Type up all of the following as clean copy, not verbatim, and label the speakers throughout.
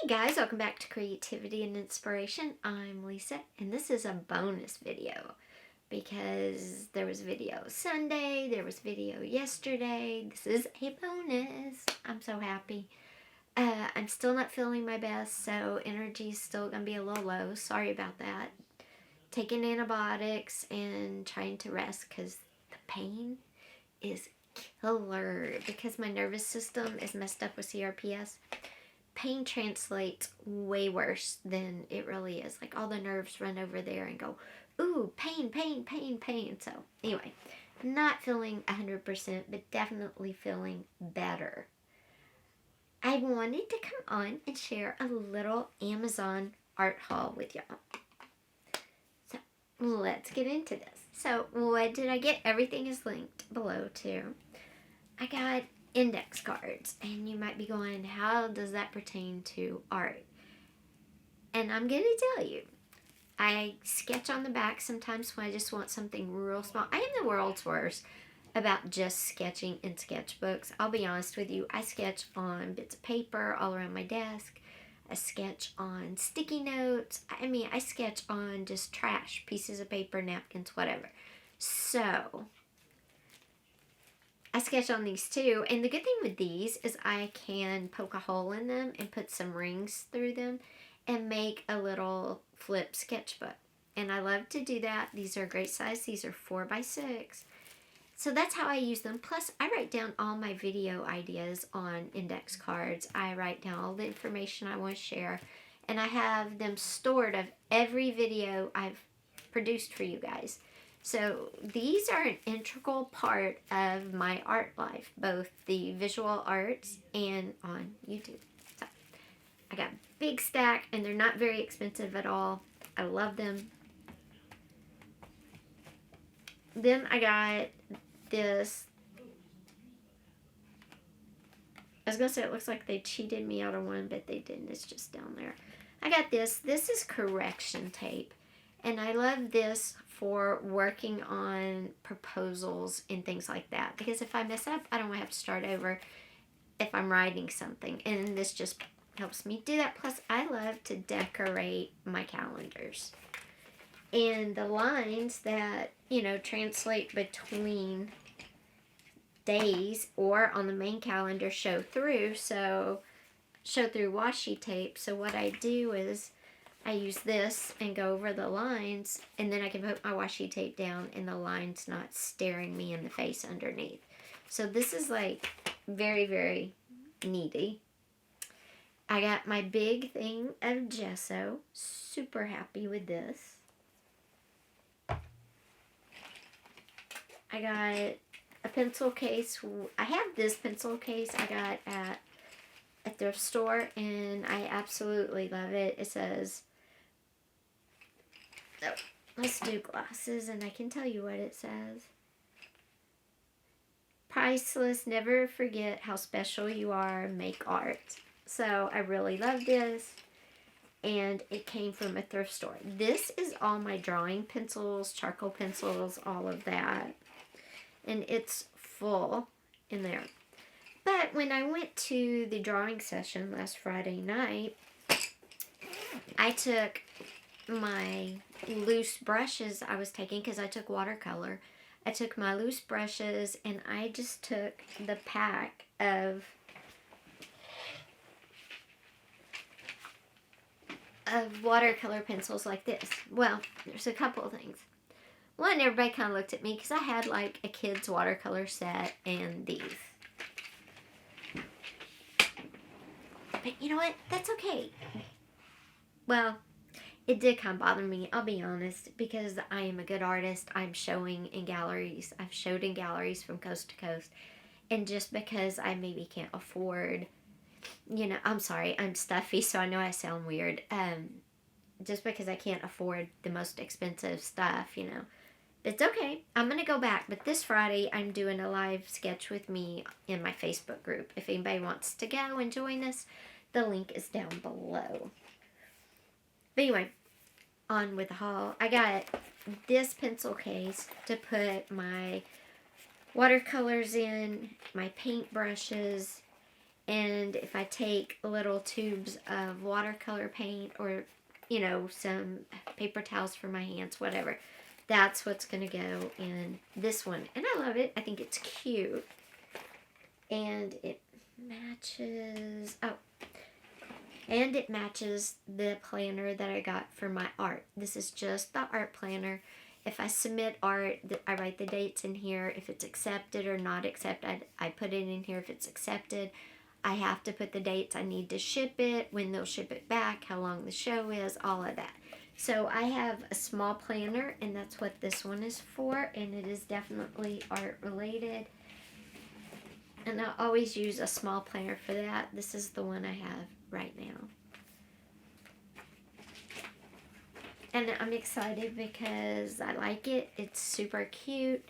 Speaker 1: Hey guys, welcome back to Creativity and Inspiration. I'm Lisa, and this is a bonus video because there was video Sunday, there was video yesterday. This is a bonus. I'm so happy. I'm still not feeling my best, so energy's still gonna be a little low. Sorry about that. Taking antibiotics and trying to rest because the pain is killer because my nervous system is messed up with CRPS. Pain translates way worse than it really is. Like all the nerves run over there and go, ooh, pain, pain, pain, pain. So anyway, not feeling 100%, but definitely feeling better. I wanted to come on and share a little Amazon art haul with y'all. So let's get into this. So what did I get? Everything is linked below too. I got index cards, and you might be going, how does that pertain to art? And I'm gonna tell you, I sketch on the back sometimes when I just want something real small. I am the world's worst about just sketching in sketchbooks. I'll be honest with you, I sketch on bits of paper all around my desk. I sketch on sticky notes. I sketch on just trash, pieces of paper, napkins, whatever. So I sketch on these too, and the good thing with these is I can poke a hole in them and put some rings through them and make a little flip sketchbook. And I love to do that. These are a great size. These are 4x6. So that's how I use them. Plus, I write down all my video ideas on index cards. I write down all the information I want to share, and I have them stored of every video I've produced for you guys. So these are an integral part of my art life, both the visual arts and on YouTube. So I got a big stack, and they're not very expensive at all. I love them. Then I got this. I was going to say it looks like they cheated me out of one, but they didn't. It's just down there. I got this. This is correction tape. And I love this for working on proposals and things like that. Because if I mess up, I don't have to start over if I'm writing something. And this just helps me do that. Plus, I love to decorate my calendars. And the lines that, translate between days or on the main calendar show through washi tape. So what I do is I use this and go over the lines, and then I can put my washi tape down and the line's not staring me in the face underneath. So this is like very, very needy. I got my big thing of gesso. Super happy with this. I got a pencil case. I have this pencil case I got at a thrift store, and I absolutely love it. It says, oh, let's do glasses, and I can tell you what it says. Priceless, never forget how special you are, make art. So I really love this, and it came from a thrift store. This is all my drawing pencils, charcoal pencils, all of that. And it's full in there. But when I went to the drawing session last Friday night, I took my loose brushes I was taking, because I took watercolor. I took my loose brushes, and I just took the pack of watercolor pencils like this. Well, there's a couple of things. One, everybody kind of looked at me because I had like a kid's watercolor set and these. But you know what? That's okay. Well, it did kind of bother me, I'll be honest, because I am a good artist. I'm showing in galleries. I've showed in galleries from coast to coast. And just because I maybe can't afford, I'm sorry, I'm stuffy, so I know I sound weird. Just because I can't afford the most expensive stuff, It's okay. I'm going to go back. But this Friday, I'm doing a live sketch with me in my Facebook group. If anybody wants to go and join us, the link is down below. But anyway, on with the haul. I got this pencil case to put my watercolors in, my paint brushes, And if I take little tubes of watercolor paint or, you know, some paper towels for my hands, whatever, that's what's going to go in this one. And I love it. I think it's cute. And it matches, and it matches the planner that I got for my art. This is just the art planner. If I submit art, I write the dates in here. If it's accepted or not accepted, I put it in here. If it's accepted, I have to put the dates I need to ship it, when they'll ship it back, how long the show is, all of that. So I have a small planner, and that's what this one is for, and it is definitely art related. And I always use a small planner for that. This is the one I have right now. And I'm excited because I like it. It's super cute,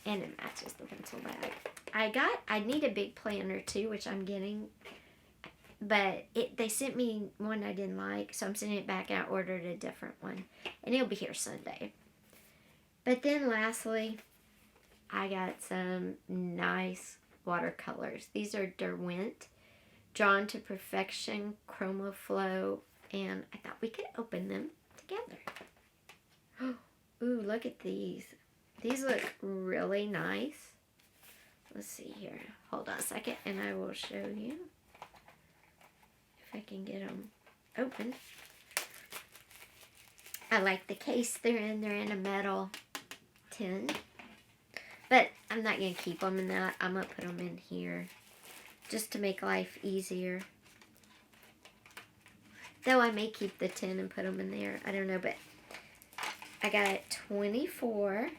Speaker 1: and it matches the pencil bag. I need a big planner too, which I'm getting. But they sent me one I didn't like, so I'm sending it back, and I ordered a different one. And it'll be here Sunday. But then lastly, I got some nice watercolors. These are didnt, Drawn to Perfection, Chromo Flow, and I thought we could open them together. Ooh, look at these. These look really nice. Let's see here. Hold on a second, and I will show you if I can get them open. I like the case they're in. They're in a metal tin. But I'm not going to keep them in that. I'm going to put them in here just to make life easier. Though I may keep the tin and put them in there. I don't know, but I got 24.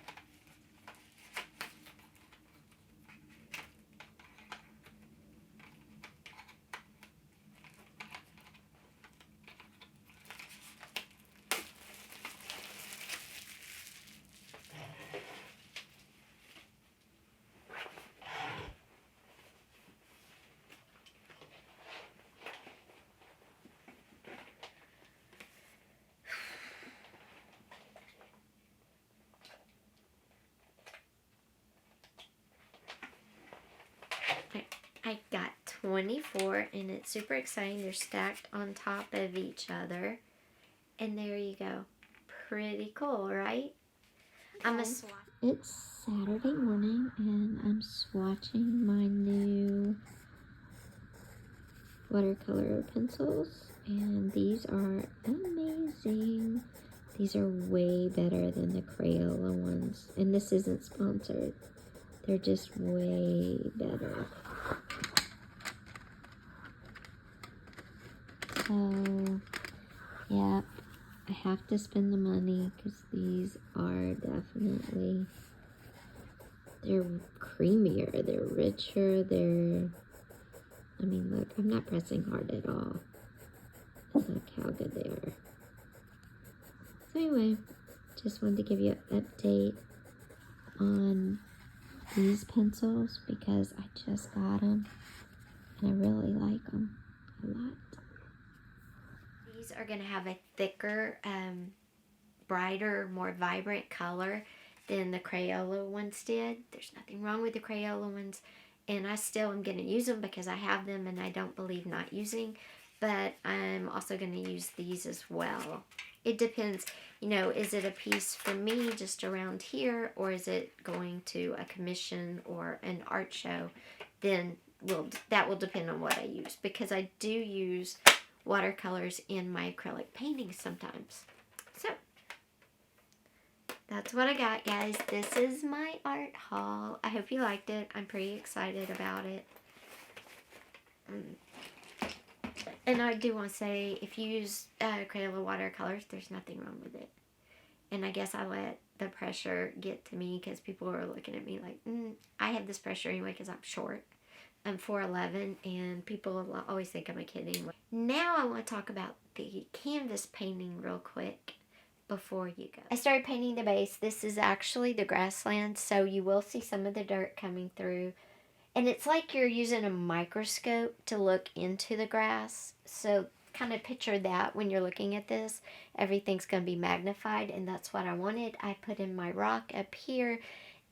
Speaker 1: I got 24, and it's super exciting. They're stacked on top of each other. And there you go. Pretty cool, right? It's Saturday morning, and I'm swatching my new watercolor pencils. And these are amazing. These are way better than the Crayola ones. And this isn't sponsored. They're just way better. So, yeah, I have to spend the money because these are definitely, they're creamier, they're richer, I mean, look, I'm not pressing hard at all. Look how good they are. So anyway, just wanted to give you an update on these pencils because I just got them and I really like them a lot. These are going to have a thicker, brighter, more vibrant color than the Crayola ones did. There's nothing wrong with the Crayola ones, and I still am going to use them because I have them and I don't believe not using, but I'm also going to use these as well. It depends, you know, is it a piece for me just around here, or is it going to a commission or an art show? Then that will depend on what I use, because I do use watercolors in my acrylic paintings sometimes. So that's what I got, guys. This is my art haul. I hope you liked it. I'm pretty excited about it. And I do want to say, if you use Crayola watercolors, there's nothing wrong with it. And I guess I let the pressure get to me because people were looking at me like, I have this pressure anyway because I'm short. I'm 4'11", and people always think I'm a kid anyway. Now I want to talk about the canvas painting real quick before you go. I started painting the base. This is actually the grassland, so you will see some of the dirt coming through. And it's like you're using a microscope to look into the grass. So kind of picture that when you're looking at this. Everything's going to be magnified, and that's what I wanted. I put in my rock up here.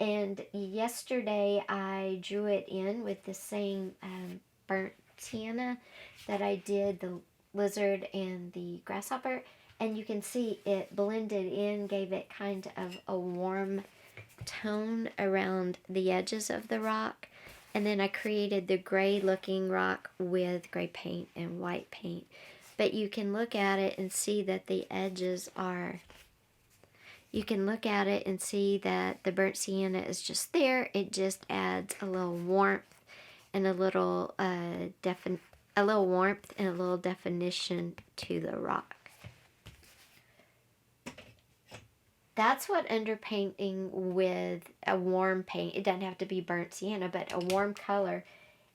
Speaker 1: And yesterday I drew it in with the same burnt sienna that I did the lizard and the grasshopper, and you can see it blended in, gave it kind of a warm tone around the edges of the rock. And then I created the gray looking rock with gray paint and white paint. But you can look at it and see that the edges are, you can look at it and see that the burnt sienna is just there. It just adds a little warmth and a little warmth and a little definition to the rock. That's what underpainting with a warm paint, it doesn't have to be burnt sienna, but a warm color,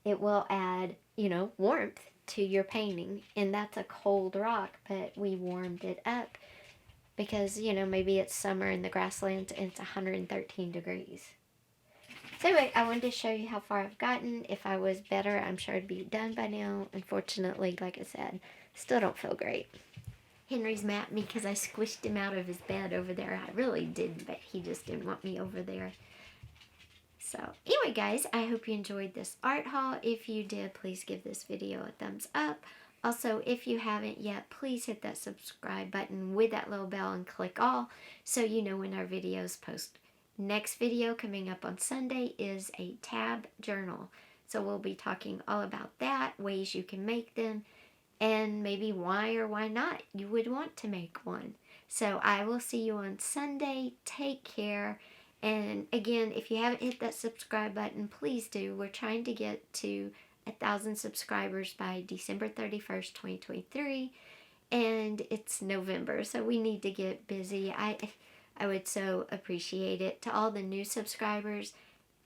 Speaker 1: it will add, warmth to your painting. And that's a cold rock, but we warmed it up because, maybe it's summer in the grasslands and it's 113 degrees. So anyway, I wanted to show you how far I've gotten. If I was better, I'm sure I'd be done by now. Unfortunately, like I said, still don't feel great. Henry's mad at me because I squished him out of his bed over there. I really did, but he just didn't want me over there. So anyway, guys, I hope you enjoyed this art haul. If you did, please give this video a thumbs up. Also, if you haven't yet, please hit that subscribe button with that little bell and click all so you know when our videos post. Next video coming up on Sunday is a tab journal. So we'll be talking all about that, ways you can make them, and maybe why or why not you would want to make one. So I will see you on Sunday. Take care. And again, if you haven't hit that subscribe button, please do. We're trying to get to 1,000 subscribers by December 31st, 2023. And it's November, so we need to get busy. I would so appreciate it. To all the new subscribers,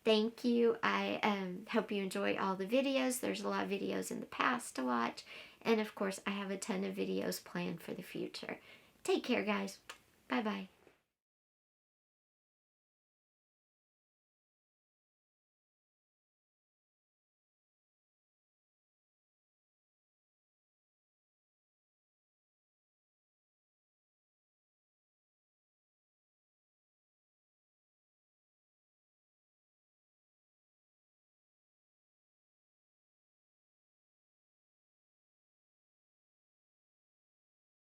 Speaker 1: thank you. I hope you enjoy all the videos. There's a lot of videos in the past to watch. And of course, I have a ton of videos planned for the future. Take care, guys. Bye-bye.